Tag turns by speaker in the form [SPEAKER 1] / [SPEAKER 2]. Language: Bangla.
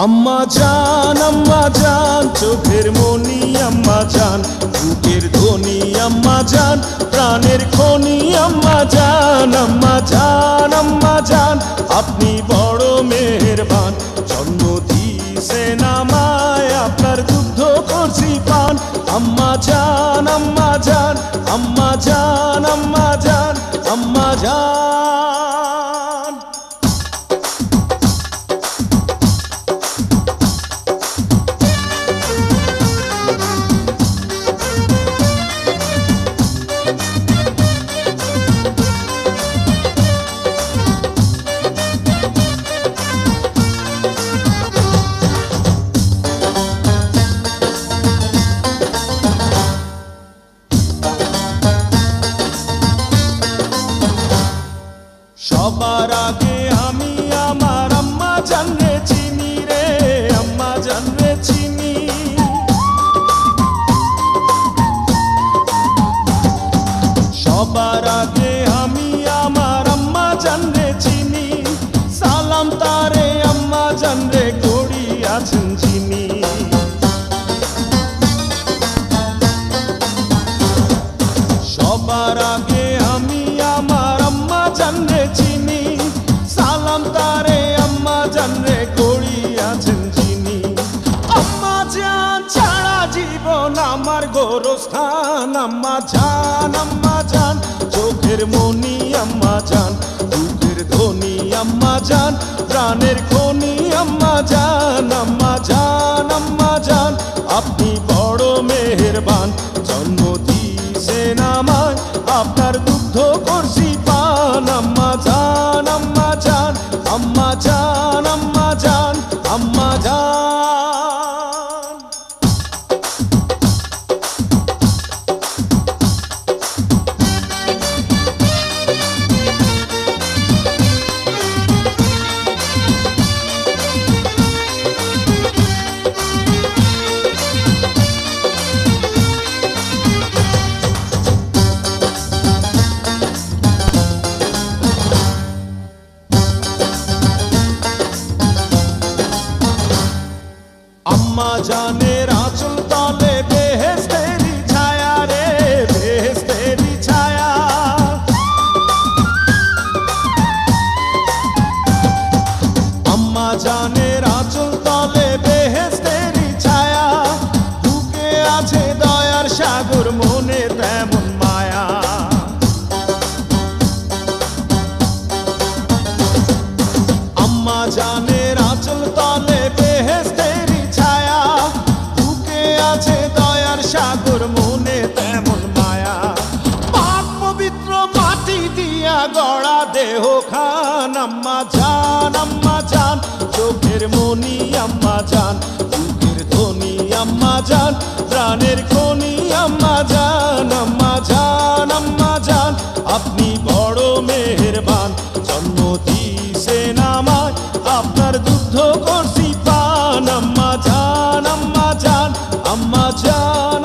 [SPEAKER 1] আম্মা জান চোখের মনি আম্মা জান, বুকের ধ্বনি আম্মা জান, প্রাণের খনি আম্মা জান। আম্মা জান আপনি বড় মেহেরবান, জন্ম দিয়েছেন আমায়, আপনার দুগ্ধ করছি পান। আম্মা জান আম্মা জান আম্মা জান আম্মা জান আম্মা জান। সবার আগে আমি আমার আম্মা জানরে চিনি রে, আম্মা জানরে চিনি। সবার আগে আমি আমার আম্মা জানরে চিনি, সালাম তারে আম্মা জানরে করি আছেন চিনি। সবার আগে আমি আমার আম্মা জানরে চিনি, সালাম তারে আম্মা জানরে করি আছেন চিনি। আম্মা জান ছাড়া জীবন আমার গোরস্থান। আম্মা জান চোখের মনি আম্মা জান, বুকের ধ্বনি আম্মা জান, প্রাণের খনি আম্মা জান। আম্মা জান আপনি বড় মেহেরবান, জন্ম দিয়েছেন আমায়, আপনার দুগ্ধ করছি পান। আম্মা জান আম্মা জান আম্মা জান আম্মা জান আম্মা জান। আম্মা জানের আঁচল তলে বেহেশতেরি ছায়া রে, বেহেশতেরি ছায়া। আম্মা জানের আঁচল তলে বেহেশতেরি ছায়া, বুকে আছে দয়ার সাগর, মনে তেমন মায়া। আম্মা জানের আঁচল তলে বেহেশতেরি ছায়া, বুকে আছে দয়ার সাগর, মনে তেমন মায়া। পাক পবিত্র মাটি দিয়া গড়া দেহ খান। আম্মা জান চোখের মনি আম্মা জান, বুকের ধ্বনি আম্মা জান, প্রাণের খনি আম্মা জান। আম্মা জান আপনি বড় মেহেরবান, জন্ম দিয়েছেন আমায়, আপনার দুগ্ধ করছি পান। আম্মা জান আম্মা জান আম্মা জান।